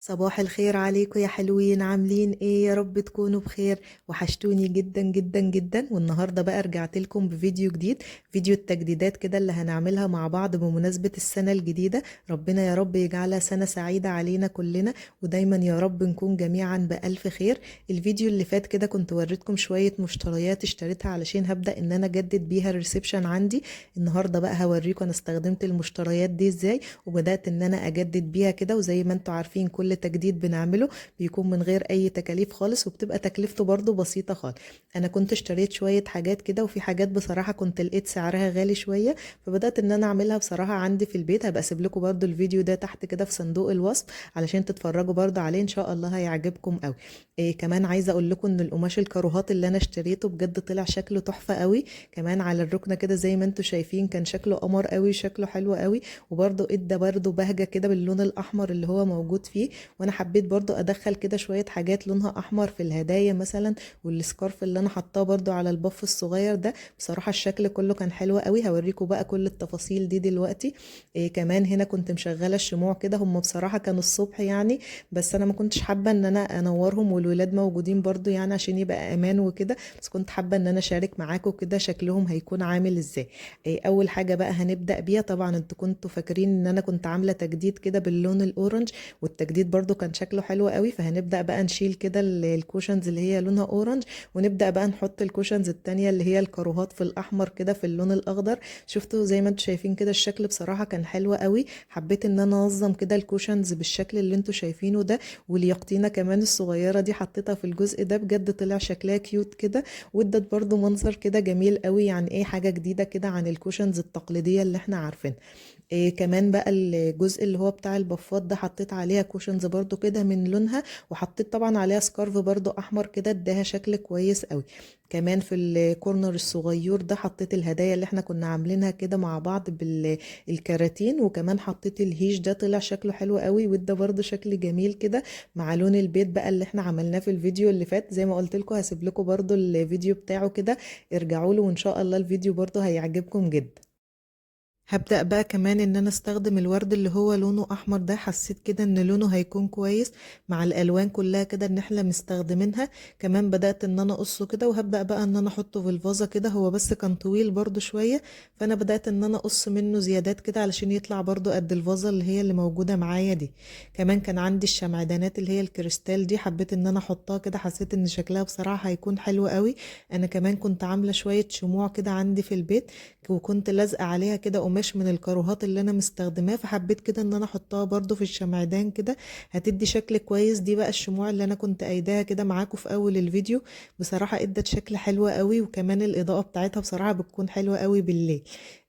صباح الخير عليكم يا حلوين، عاملين ايه؟ يا رب تكونوا بخير. وحشتوني جدا جدا جدا. والنهارده بقى رجعت لكم بفيديو جديد، فيديو التجديدات كده اللي هنعملها مع بعض بمناسبة السنة الجديدة. ربنا يا رب يجعلها سنة سعيدة علينا كلنا، ودايما يا رب نكون جميعا بألف خير. الفيديو اللي فات كده كنت وريتكم شوية مشتريات اشتريتها علشان هبدأ ان انا اجدد بيها الريسبشن عندي. النهارده بقى هوريكم انا استخدمت المشتريات دي ازاي، وبدأت ان انا اجدد بيها كده. وزي ما انتوا عارفين كل تجديد بنعمله بيكون من غير اي تكاليف خالص، وبتبقى تكلفته برضو بسيطة خالص. انا كنت اشتريت شوية حاجات كده، وفي حاجات بصراحة كنت لقيت سعرها غالي شوية، فبدأت ان انا اعملها بصراحة عندي في البيت. هبقى اسيب لكم برضو الفيديو ده تحت كده في صندوق الوصف علشان تتفرجوا برضو عليه، ان شاء الله هيعجبكم قوي. إيه كمان عايزة اقول لكم ان القماش الكاروهات اللي انا اشتريته بجد طلع شكله تحفة قوي. كمان على الركنة كده زي ما انتوا شايفين كان شكله قمر قوي، شكله حلو قوي. وبرضو ادى برضو بهجة كده باللون الاحمر اللي هو موجود فيه. وانا حبيت برضو ادخل كده شوية حاجات لونها احمر في الهدايا مثلا، والسكارف اللي انا حطاه برضو على البف الصغير ده. بصراحة الشكل كله كان حلو قوي. هوريكم بقى كل التفاصيل دي دلوقتي. إيه كمان هنا كنت مشغلة الشموع كده، هم بصراحة كانوا الصبح يعني، بس انا ما كنتش حابة ان انا انورهم والولاد موجودين برضو يعني عشان يبقى امان وكده. بس كنت حابة ان انا اشارك معاكم كده شكلهم هيكون عامل ازاي. إيه اول حاجة بقى هنبدأ بيها، طبعا انتوا كنتوا فاكرين ان انا كنت عاملة تجديد كده باللون الاورنج، والتجديد برضو كان شكله حلو قوي. فهنبدأ بقى نشيل كده الكوشنز اللي هي لونها اورنج، ونبدأ بقى نحط الكوشنز التانية اللي هي الكاروهات في الاحمر كده في اللون الاخضر. شفتوا زي ما انتوا شايفين كده الشكل بصراحة كان حلو قوي. حبيت ان انا انظم كده الكوشنز بالشكل اللي انتوا شايفينه ده. واليقطينة كمان الصغيرة دي حطيتها في الجزء ده، بجد طلع شكلها كيوت كده، وادت برضو منظر كده جميل قوي. يعني ايه حاجة جديدة كده عن الكوشنز التقليدية اللي احنا عارفينها. إيه كمان بقى الجزء اللي هو بتاع البفات ده حطيت عليها كوشنز برضو كده من لونها، وحطيت طبعا عليها سكارف برضو احمر كده اداها شكل كويس قوي. كمان في الكورنر الصغير ده حطيت الهدايا اللي احنا كنا عاملينها كده مع بعض بالكراتين. وكمان حطيت الهيش ده طلع شكله حلو قوي، وادى برضو شكل جميل كده مع لون البيت بقى اللي احنا عملناه في الفيديو اللي فات. زي ما قلت لكم هسيب لكم برضو الفيديو بتاعه كده، ارجعوا له وان شاء الله الفيديو برضو هيعجبكم جدا. هبدأ بقى كمان ان انا استخدم الورد اللي هو لونه احمر ده. حسيت كده ان لونه هيكون كويس مع الالوان كلها كده ان احنا مستخدمينها. كمان بدأت ان انا اقصه كده، وهبدأ بقى ان انا احطه في الفازة كده. هو بس كان طويل برضو شوية، فانا بدأت ان انا اقص منه زيادات كده علشان يطلع برضو قد الفازة اللي هي اللي موجودة معايا دي. كمان كان عندي الشمعدانات اللي هي الكريستال دي، حبيت ان انا احطها كده، حسيت ان شكلها بصراحة هيكون حلو قوي. انا كمان كنت عاملة شوية شموع كده عندي في البيت، وكنت لازقه عليها كده قماش من الكاروهات اللي انا مستخدماه، فحبيت كده ان انا احطها برضو في الشمعدان كده، هتدي شكل كويس. دي بقى الشموع اللي انا كنت قايداها كده معاكم في اول الفيديو، بصراحه ادت شكل حلو قوي. وكمان الاضاءه بتاعتها بصراحه بتكون حلوه قوي بالليل.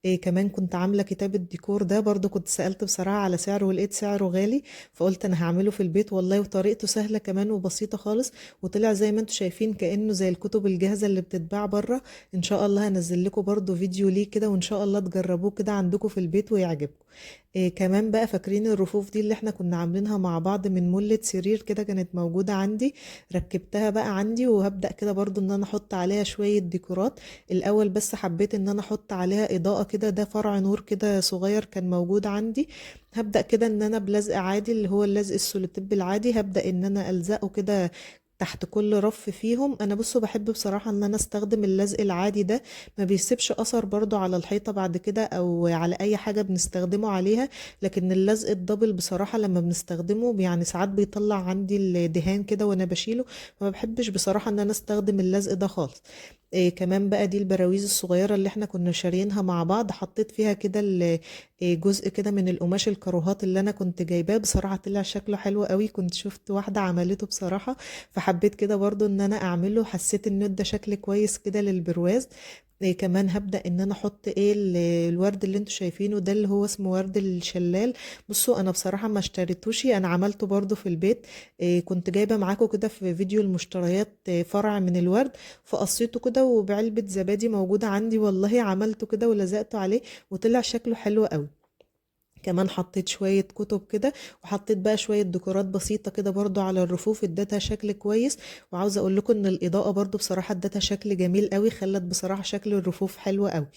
إيه كمان كنت عامله كتاب الديكور ده برضو، كنت سألت بصراحه على سعره ولقيت سعره غالي، فقلت انا هعمله في البيت والله. وطريقته سهله كمان وبسيطه خالص، وطلع زي ما انتم شايفين كأنه زي الكتب الجاهزه اللي بتتباع بره. ان شاء الله هنزل لكم برضو فيديو ليه كده، وان شاء الله تجربوه كده عندكم في البيت ويعجبكم. إيه كمان بقى فاكرين الرفوف دي اللي احنا كنا عاملينها مع بعض من ملة سرير كده، كانت موجودة عندي، ركبتها بقى عندي. وهبدأ كده برضو ان انا احط عليها شوية ديكورات. الاول بس حبيت ان انا احط عليها اضاءة كده، ده فرع نور كده صغير كان موجود عندي. هبدأ كده ان انا بلزق عادي اللي هو اللزق السولوتيب العادي، هبدأ ان انا الزقه كده تحت كل رف فيهم. انا بصوا بحب بصراحة ان انا استخدم اللزق العادي ده، ما بيسيبش اثر برضو على الحيطة بعد كده او على اي حاجة بنستخدمه عليها. لكن اللزق الدبل بصراحة لما بنستخدمه يعني ساعات بيطلع عندي الدهان كده وانا بشيله، فما بحبش بصراحة ان انا استخدم اللزق ده خالص. إيه كمان بقى دي البراويز الصغيرة اللي احنا كنا شاريينها مع بعض، حطيت فيها كده جزء كده من القماش الكاروهات اللي انا كنت جايباه. بصراحة طلع شكله حلو قوي، كنت شفت واحدة عملته بصراحة، فحبيت كده برضو ان انا اعمله. حسيت ان ده شكل كويس كده للبرواز. إيه كمان هبدأ ان انا احط ايه الورد اللي انتوا شايفينه ده اللي هو اسمه ورد الشلال. بصوا انا بصراحة ما اشتريتوش، انا عملته برضو في البيت. إيه كنت جايبة معاكم كده في فيديو المشتريات فرع من الورد، فقصيته كده وبعلبة زبادي موجودة عندي والله عملته كده ولزقته عليه، وطلع شكله حلو قوي. كمان حطيت شوية كتب كده، وحطيت بقى شوية ديكورات بسيطة كده برضو على الرفوف، ادتها شكل كويس. وعاوزة اقول لكم ان الاضاءة برضو بصراحة ادتها شكل جميل قوي، خلت بصراحة شكل الرفوف حلو قوي.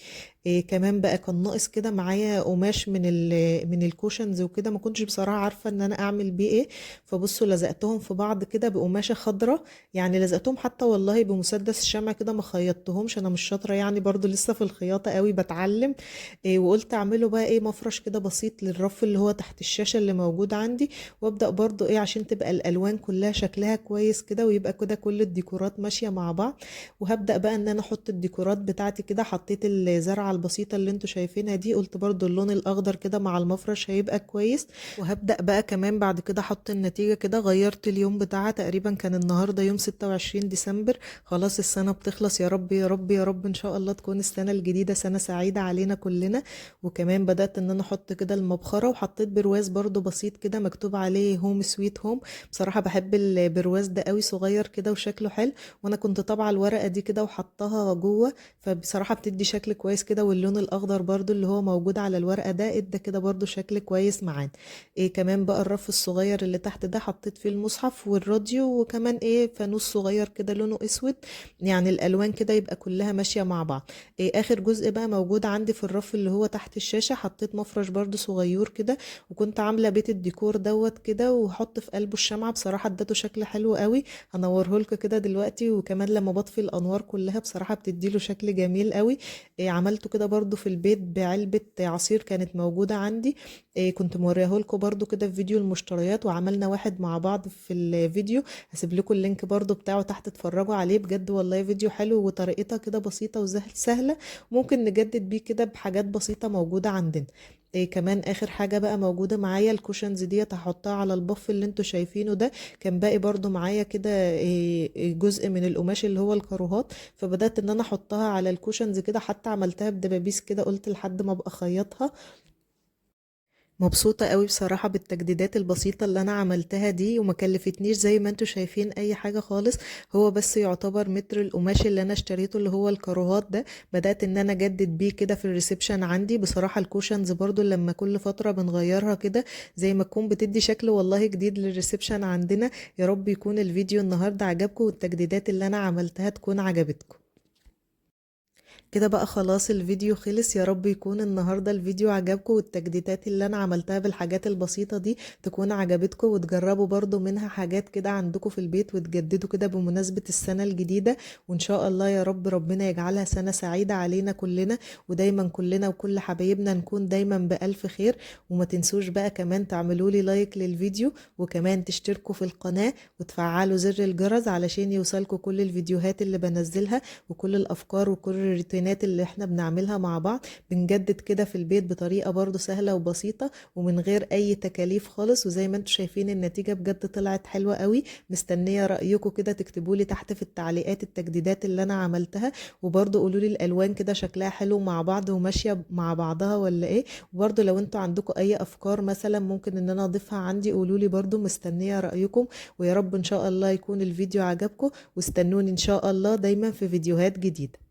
كمان بقى كان ناقص كده معايا قماش من الكوشنز وكده، ما كنتش بصراحة عارفة ان انا اعمل بيه ايه. فبصوا لزقتهم في بعض كده بقماشة خضراء، يعني لزقتهم حتى والله بمسدس الشمع كده، ما خيطتهمش، انا مش شاطرة يعني برضو لسه في الخياطة قوي بتعلم. وقلت اعمله بقى ايه مفرش كده بسيط للرف اللي هو تحت الشاشة اللي موجود عندي، وابدأ برضو ايه عشان تبقى الالوان كلها شكلها كويس كده، ويبقى كده كل الديكورات ماشية مع بعض. وهبدأ بقى ان انا احط الديكورات بتاعتي كده، حطيت الزرعة البسيطة اللي انتوا شايفينها دي، قلت برضو اللون الاخضر كده مع المفرش هيبقى كويس. وهبدأ بقى كمان بعد كده احط النتيجة كده. غيرت اليوم بتاعها، تقريبا كان النهاردة يوم 26 ديسمبر، خلاص السنة بتخلص، يا رب يا رب يا رب ان شاء الله تكون السنة الجديدة سنة سعيدة علينا كلنا. وكمان بدأت ان انا احط كده المبخرة، وحطيت برواز برضو بسيط كده مكتوب عليه هوم سويت هوم. بصراحة بحب البرواز ده قوي، صغير كده وشكله حلو، وانا كنت طابعة الورقة دي كده وحطها جوه، فبصراحة بتدي شكل كويس كده. واللون الاخضر برضو اللي هو موجود على الورقة ده ادى كده برضو شكل كويس معانا. ايه كمان بقى الرف الصغير اللي تحت ده حطيت فيه المصحف والراديو، وكمان ايه فانوس صغير كده لونه اسود، يعني الالوان كده يبقى كلها ماشية مع بعض. إيه اخر جزء بقى موجود عندي في الرف اللي هو تحت الشاشة، حطيت مفرش برضو صغير كده، وكنت عاملة بيت الديكور دوت كده، وحط في قلبه الشمعة، بصراحة ادته شكل حلو قوي. هنوره لكم كده دلوقتي، وكمان لما بطفي الانوار كلها بصراحة بتديله شكل جميل قوي. إيه عملته كده برضو في البيت بعلبة عصير كانت موجودة عندي، إيه كنت موريه لكم برضو كده في فيديو المشتريات، وعملنا واحد مع بعض في الفيديو، هسيب لكم اللينك برضو بتاعه تحت تتفرجوا عليه، بجد والله فيديو حلو، وطريقتها كده بسيطة وسهلة، ممكن نجدد بيه كده بحاجات بسيطة موجودة عندنا. إيه كمان اخر حاجة بقى موجودة معايا الكوشنز ديت، هحطها على البف اللي انتوا شايفينه ده. كان باقي برضو معايا كده جزء من القماش اللي هو الكاروهات، فبدأت ان انا احطها على الكوشنز كده، حتى عملتها بدبابيس كده، قلت لحد ما ابقى خيطها. مبسوطة قوي بصراحة بالتجديدات البسيطة اللي انا عملتها دي، وما كلفتنيش زي ما انتوا شايفين اي حاجة خالص. هو بس يعتبر متر القماش اللي انا اشتريته اللي هو الكاروهات ده، بدأت ان انا اجدد بيه كده في الريسبشن عندي. بصراحة الكوشنز برضو لما كل فترة بنغيرها كده، زي ما تكون بتدي شكل والله جديد للريسبشن عندنا. يا رب يكون الفيديو النهاردة عجبكم، والتجديدات اللي انا عملتها تكون عجبتكم. كده بقى خلاص الفيديو خلص، يا رب يكون النهاردة الفيديو عجبكم، والتجديدات اللي انا عملتها بالحاجات البسيطة دي تكون عجبتكم، وتجربوا برضو منها حاجات كده عندكم في البيت، وتجددوا كده بمناسبة السنة الجديدة. وان شاء الله يا رب ربنا يجعلها سنة سعيدة علينا كلنا، ودايما كلنا وكل حبايبنا نكون دايما بألف خير. وما تنسوش بقى كمان تعملوا لي لايك للفيديو، وكمان تشتركوا في القناة، وتفعلوا زر الجرس علشان يوصلكوا كل الفيديوهات اللي بنزلها، وكل الافكار وكل الروتينات اللي احنا بنعملها مع بعض. بنجدد كده في البيت بطريقة برضو سهلة وبسيطة، ومن غير اي تكاليف خالص. وزي ما انتم شايفين النتيجة بجد طلعت حلوة قوي. مستنية رأيكم كده، تكتبوا لي تحت في التعليقات التجديدات اللي انا عملتها، وبرضو قولوا لي الالوان كده شكلها حلو مع بعض وماشية مع بعضها ولا ايه. وبرضو لو انتوا عندكم اي افكار مثلا ممكن ان انا اضيفها عندي، قولوا لي برضو، مستنية رأيكم. ويا رب ان شاء الله يكون الفيديو عجبكم، واستنوني ان شاء الله دايما في فيديوهات جديدة.